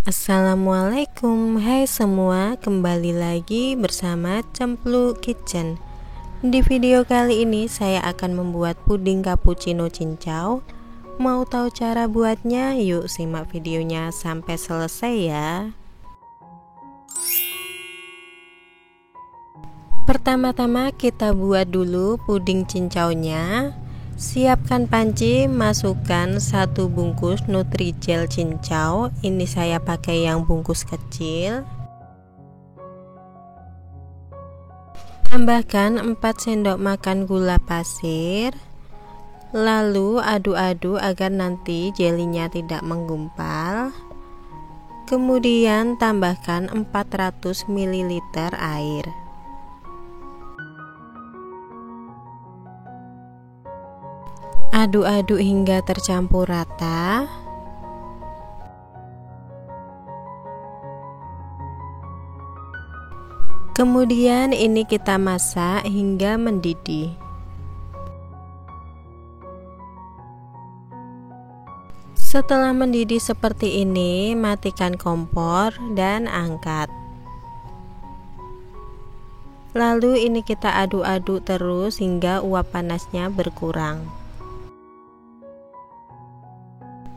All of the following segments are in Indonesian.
Assalamualaikum, hai semua, kembali lagi bersama Cemplu Kitchen. Di video kali ini saya akan membuat puding cappuccino cincau. Mau tahu cara buatnya? Yuk simak videonya sampai selesai ya. Pertama-tama kita buat dulu puding cincaunya. Siapkan panci, masukkan 1 bungkus Nutrijel cincau. Ini saya pakai yang bungkus kecil. Tambahkan 4 sendok makan gula pasir. Lalu aduk-aduk agar nanti jelinya tidak menggumpal. Kemudian tambahkan 400 ml air. Aduk-aduk hingga tercampur rata. Kemudian ini kita masak hingga mendidih. Setelah mendidih seperti ini, matikan kompor dan angkat. Lalu ini kita aduk-aduk terus hingga uap panasnya berkurang.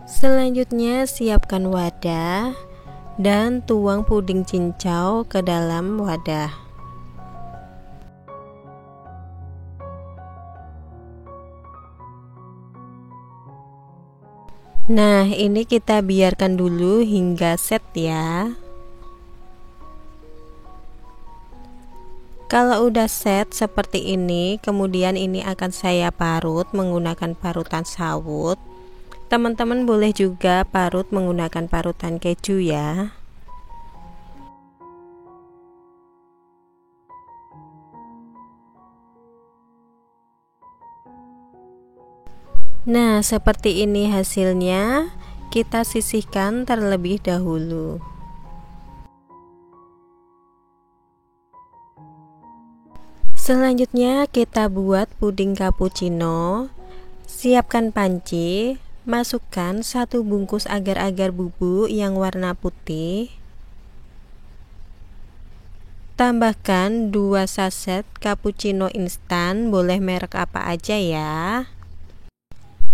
Selanjutnya siapkan wadah dan tuang puding cincau ke dalam wadah. Nah, ini kita biarkan dulu hingga set ya. Kalau udah set seperti ini, kemudian ini akan saya parut menggunakan parutan sawut. Teman-teman boleh juga parut menggunakan parutan keju ya. Nah, seperti ini hasilnya. Kita sisihkan terlebih dahulu. Selanjutnya kita buat puding cappuccino. Siapkan panci. Masukkan 1 bungkus agar-agar bubuk yang warna putih. Tambahkan 2 saset cappuccino instan, boleh merek apa aja ya.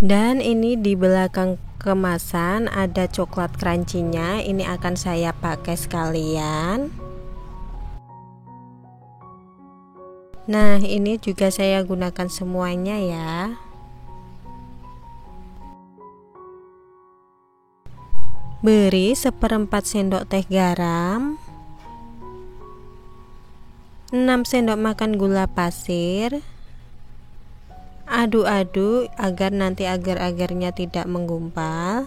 Dan ini di belakang kemasan ada coklat crunchy-nya, ini akan saya pakai sekalian. Nah, ini juga saya gunakan semuanya ya. Beri 1/4 sendok teh garam, 6 sendok makan gula pasir. Aduk-aduk agar nanti agar-agarnya tidak menggumpal.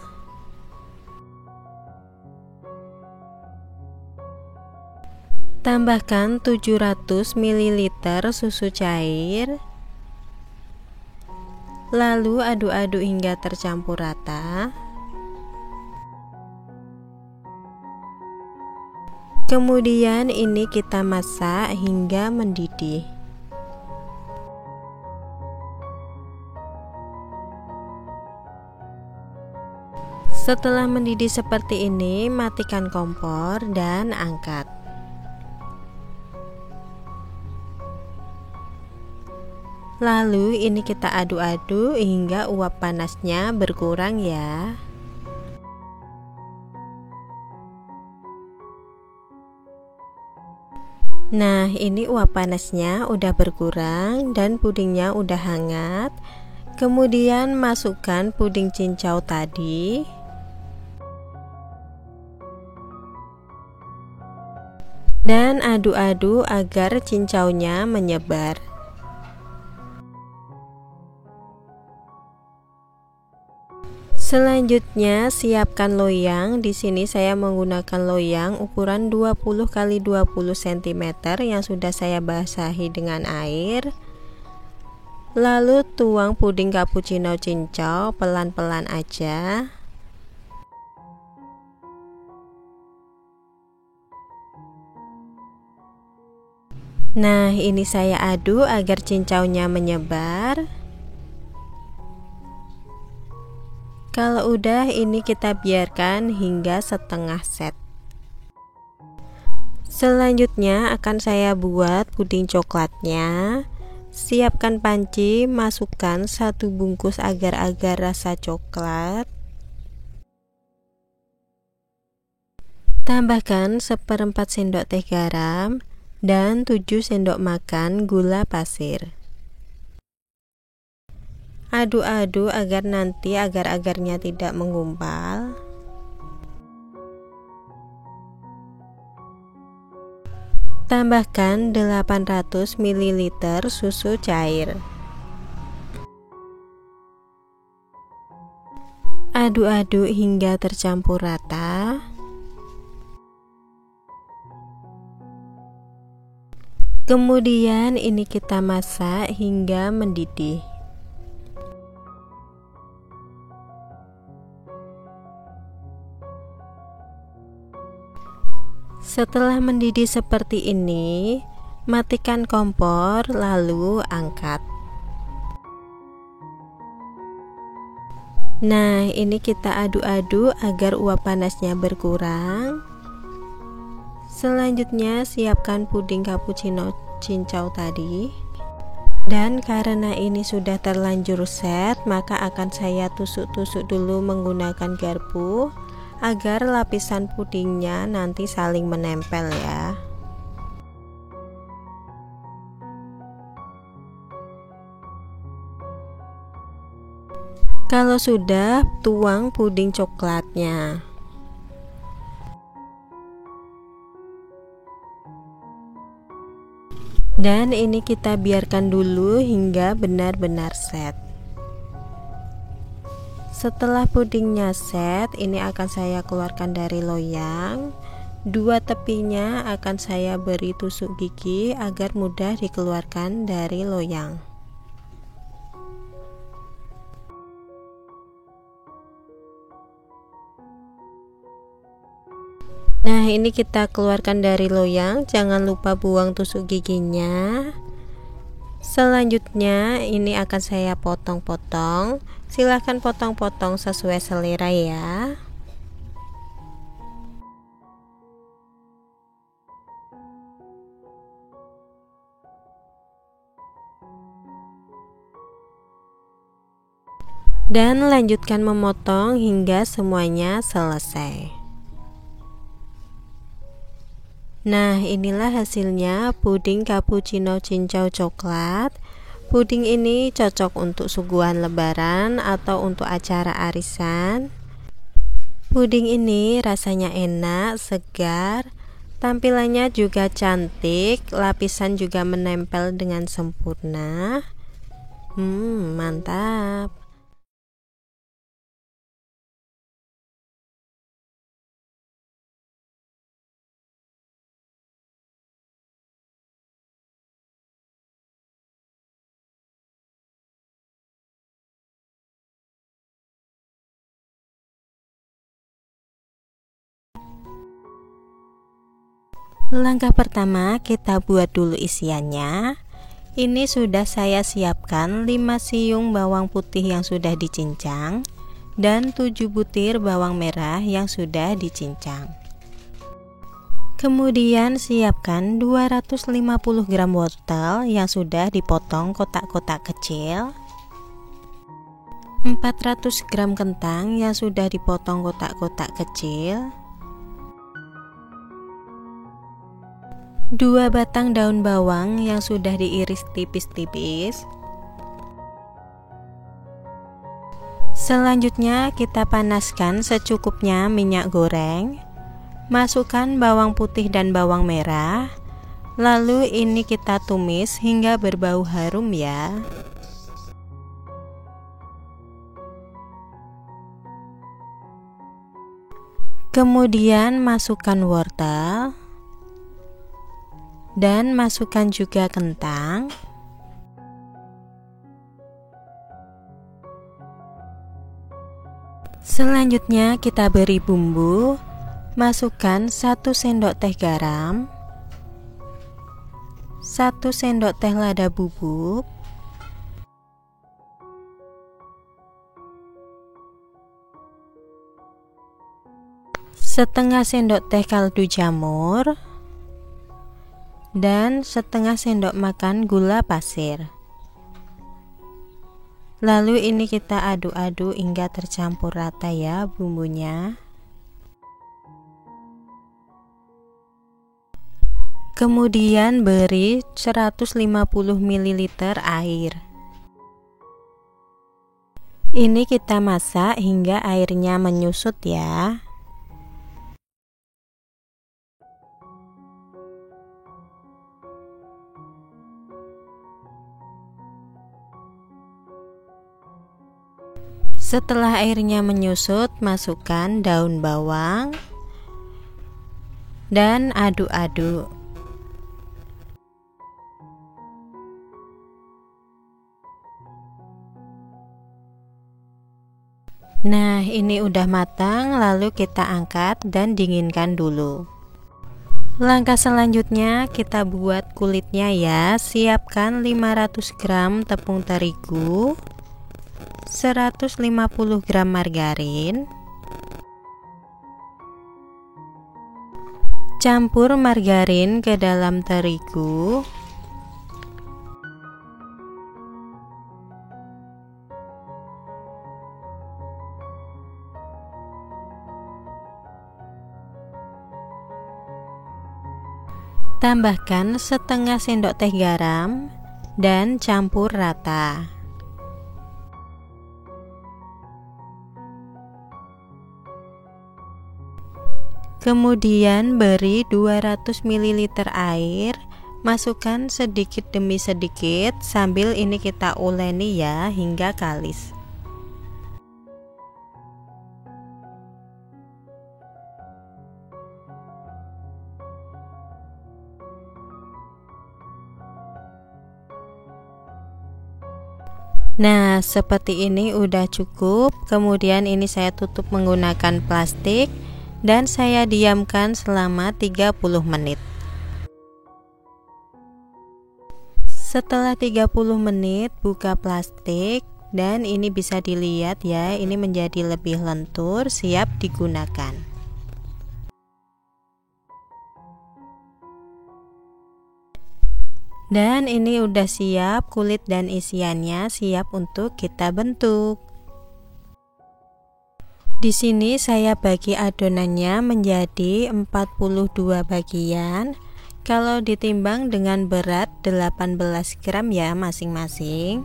Tambahkan 700 ml susu cair. Lalu aduk-aduk hingga tercampur rata. Kemudian ini kita masak hingga mendidih. Setelah mendidih seperti ini, matikan kompor dan angkat. Lalu ini kita aduk-aduk hingga uap panasnya berkurang ya. Nah, ini uap panasnya udah berkurang dan pudingnya udah hangat. Kemudian masukkan puding cincau tadi. Dan aduk-aduk agar cincaunya menyebar. Selanjutnya siapkan loyang. Di sini saya menggunakan loyang ukuran 20 x 20 cm yang sudah saya basahi dengan air. Lalu tuang puding cappuccino cincau pelan-pelan aja. Nah, ini saya aduk agar cincaunya menyebar. Kalau udah, ini kita biarkan hingga setengah set. Selanjutnya akan saya buat puding coklatnya. Siapkan panci, masukkan 1 bungkus agar-agar rasa coklat. Tambahkan 1/4 sendok teh garam dan 7 sendok makan gula pasir. Aduk-aduk agar nanti agar-agarnya tidak menggumpal. Tambahkan 800 ml susu cair. Aduk-aduk hingga tercampur rata. Kemudian ini kita masak hingga mendidih. Setelah mendidih seperti ini, matikan kompor lalu angkat. Nah, ini kita aduk-aduk agar uap panasnya berkurang. Selanjutnya siapkan puding cappuccino cincau tadi. Dan karena ini sudah terlanjur set, maka akan saya tusuk-tusuk dulu menggunakan garpu agar lapisan pudingnya nanti saling menempel ya. Kalau sudah, tuang puding coklatnya. Dan ini kita biarkan dulu hingga benar-benar set. Setelah pudingnya set, ini akan saya keluarkan dari loyang. 2 tepinya akan saya beri tusuk gigi agar mudah dikeluarkan dari loyang. Nah, ini kita keluarkan dari loyang, jangan lupa buang tusuk giginya. Selanjutnya ini akan saya potong-potong. Silahkan potong-potong sesuai selera ya. Dan lanjutkan memotong hingga semuanya selesai. Nah, inilah hasilnya puding cappuccino cincau coklat. Puding ini cocok untuk suguhan lebaran atau untuk acara arisan. Puding ini rasanya enak, segar, tampilannya juga cantik, lapisan juga menempel dengan sempurna. Mantap. Langkah pertama, kita buat dulu isiannya. Ini sudah saya siapkan 5 siung bawang putih yang sudah dicincang dan 7 butir bawang merah yang sudah dicincang. Kemudian siapkan 250 gram wortel yang sudah dipotong kotak-kotak kecil, 400 gram kentang yang sudah dipotong kotak-kotak kecil, 2 batang daun bawang yang sudah diiris tipis-tipis. Selanjutnya kita panaskan secukupnya minyak goreng. Masukkan bawang putih dan bawang merah. Lalu ini kita tumis hingga berbau harum ya. Kemudian masukkan wortel. Dan masukkan juga kentang. Selanjutnya kita beri bumbu. Masukkan 1 sendok teh garam, 1 sendok teh lada bubuk, setengah sendok teh kaldu jamur, dan setengah sendok makan gula pasir. Lalu ini kita aduk-aduk hingga tercampur rata ya bumbunya. Kemudian beri 150 ml air. Ini kita masak hingga airnya menyusut ya. Setelah airnya menyusut, masukkan daun bawang dan aduk-aduk. Nah, ini udah matang, lalu kita angkat dan dinginkan dulu. Langkah selanjutnya kita buat kulitnya ya. Siapkan 500 gram tepung terigu, 150 gram margarin. Campur margarin ke dalam terigu. Tambahkan setengah sendok teh garam dan campur rata. Kemudian beri 200 ml air, masukkan sedikit demi sedikit sambil ini kita uleni ya hingga kalis. Nah, seperti ini udah cukup. Kemudian ini saya tutup menggunakan plastik dan saya diamkan selama 30 menit. Setelah 30 menit buka plastik dan ini bisa dilihat ya, ini menjadi lebih lentur, siap digunakan. Dan ini udah siap, kulit dan isiannya siap untuk kita bentuk. Di sini saya bagi adonannya menjadi 42 bagian. Kalau ditimbang dengan berat 18 gram ya masing-masing.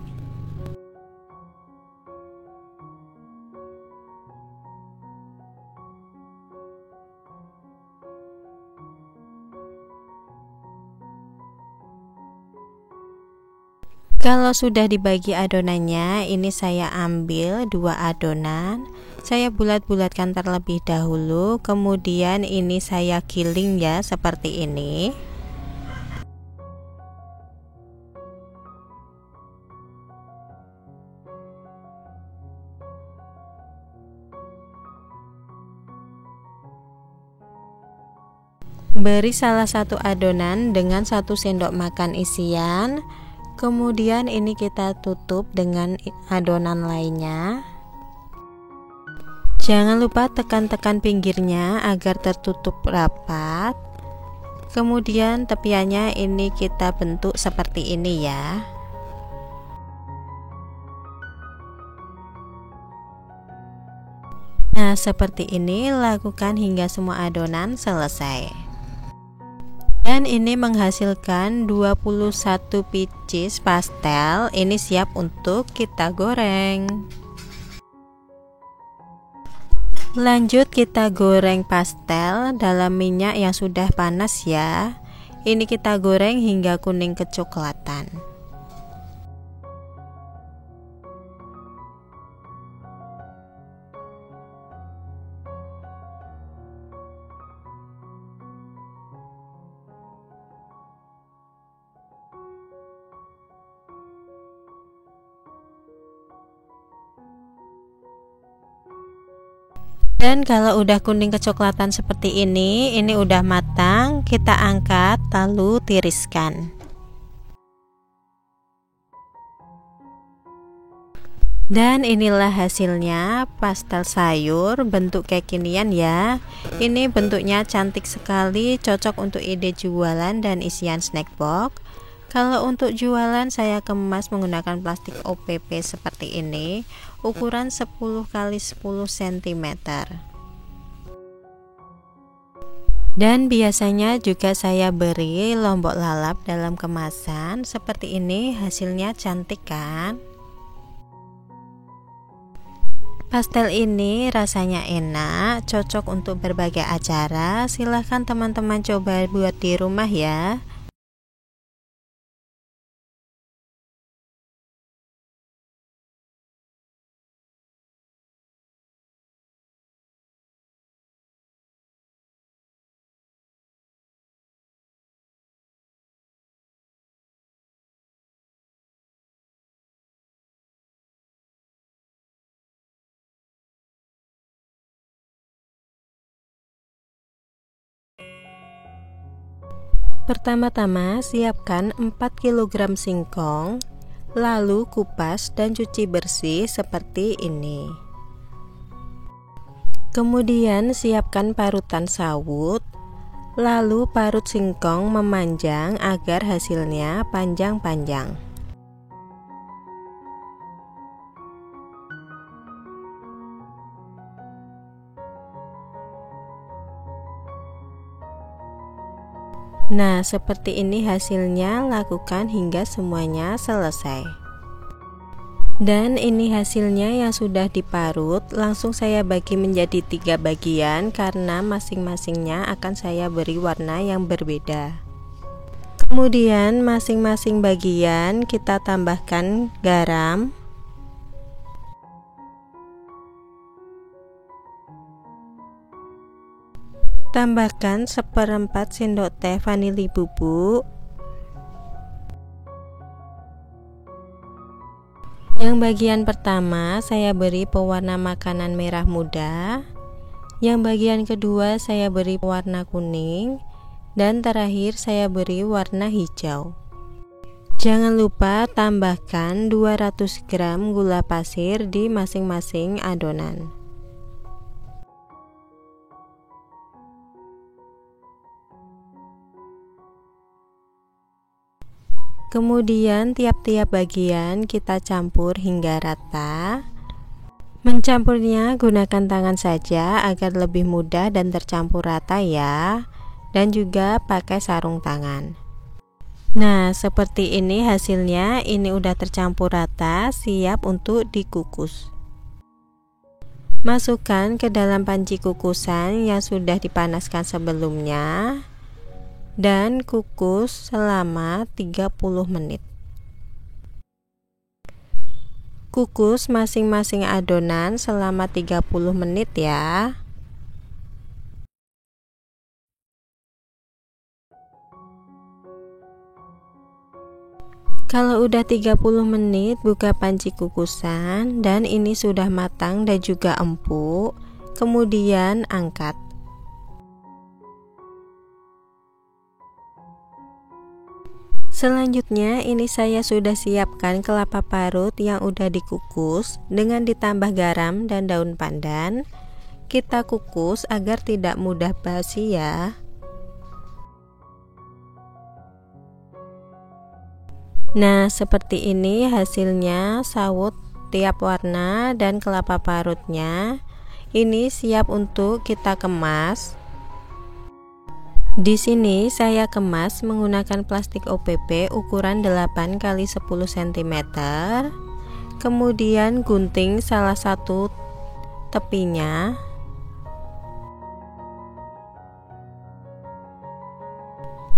Kalau sudah dibagi adonannya, ini saya ambil 2 adonan. Saya bulat-bulatkan terlebih dahulu, kemudian ini saya giling ya seperti ini. Beri salah satu adonan dengan 1 sendok makan isian. Kemudian ini kita tutup dengan adonan lainnya. Jangan lupa tekan-tekan pinggirnya agar tertutup rapat. Kemudian tepiannya ini kita bentuk seperti ini ya. Nah, seperti ini lakukan hingga semua adonan selesai. Dan ini menghasilkan 21 pieces pastel. Ini siap untuk kita goreng. Lanjut kita goreng pastel dalam minyak yang sudah panas ya. Ini kita goreng hingga kuning kecoklatan. Dan kalau udah kuning kecoklatan seperti ini udah matang, kita angkat lalu tiriskan. Dan inilah hasilnya, pastel sayur bentuk kekinian ya. Ini bentuknya cantik sekali, cocok untuk ide jualan dan isian snack box. Kalau untuk jualan saya kemas menggunakan plastik OPP seperti ini, ukuran 10 x 10 cm. Dan biasanya juga saya beri lombok lalap dalam kemasan seperti ini. Hasilnya cantik kan? Pastel ini rasanya enak, cocok untuk berbagai acara. Silahkan teman-teman coba buat di rumah ya. Pertama-tama siapkan 4 kg singkong, lalu kupas dan cuci bersih seperti ini. Kemudian siapkan parutan sawut, lalu parut singkong memanjang agar hasilnya panjang-panjang. Nah, seperti ini hasilnya, lakukan hingga semuanya selesai. Dan ini hasilnya yang sudah diparut. Langsung saya bagi menjadi 3 bagian karena masing-masingnya akan saya beri warna yang berbeda. Kemudian masing-masing bagian kita tambahkan garam, tambahkan 1/4 sendok teh vanili bubuk. Yang bagian pertama saya beri pewarna makanan merah muda, yang bagian kedua saya beri warna kuning, dan terakhir saya beri warna hijau. Jangan lupa tambahkan 200 gram gula pasir di masing-masing adonan. Kemudian tiap-tiap bagian kita campur hingga rata. Mencampurnya gunakan tangan saja agar lebih mudah dan tercampur rata ya. Dan juga pakai sarung tangan. Nah, seperti ini hasilnya. Ini udah tercampur rata, siap untuk dikukus. Masukkan ke dalam panci kukusan yang sudah dipanaskan sebelumnya dan kukus selama 30 menit. Kukus masing-masing adonan selama 30 menit ya. Kalau udah 30 menit, buka panci kukusan dan ini sudah matang dan juga empuk. Kemudian angkat. Selanjutnya ini saya sudah siapkan kelapa parut yang udah dikukus dengan ditambah garam dan daun pandan. Kita kukus agar tidak mudah basi ya. Nah, seperti ini hasilnya sawut tiap warna dan kelapa parutnya. Ini siap untuk kita kemas. Di sini saya kemas menggunakan plastik OPP ukuran 8 x 10 cm. Kemudian gunting salah satu tepinya.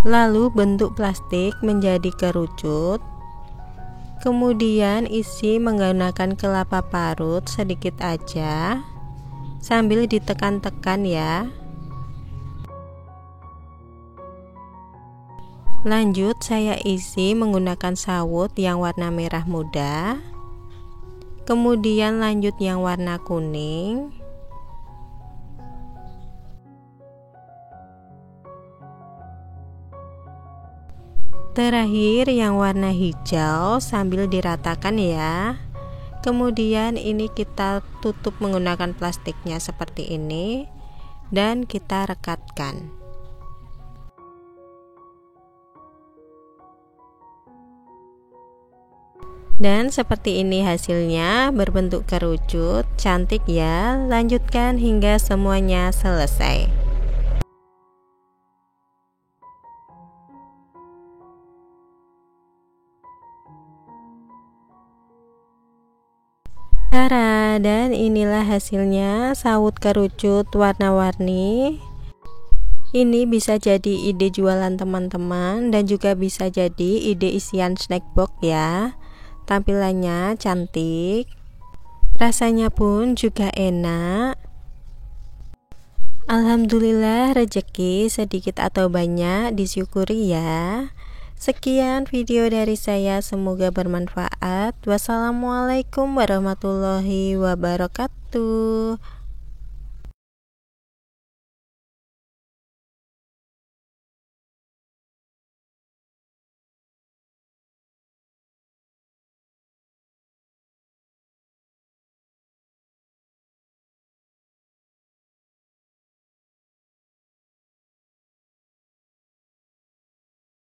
Lalu bentuk plastik menjadi kerucut. Kemudian isi menggunakan kelapa parut sedikit aja sambil ditekan-tekan ya. Lanjut saya isi menggunakan sawut yang warna merah muda. Kemudian lanjut yang warna kuning. Terakhir yang warna hijau sambil diratakan ya. Kemudian ini kita tutup menggunakan plastiknya seperti ini dan kita rekatkan. Dan seperti ini hasilnya, berbentuk kerucut, cantik ya. Lanjutkan hingga semuanya selesai. Tara, dan inilah hasilnya, sawut kerucut warna-warni. Ini bisa jadi ide jualan teman-teman dan juga bisa jadi ide isian snack box ya. Tampilannya cantik, rasanya pun juga enak. Alhamdulillah, rezeki sedikit atau banyak disyukuri ya. Sekian video dari saya, semoga bermanfaat. Wassalamualaikum warahmatullahi wabarakatuh.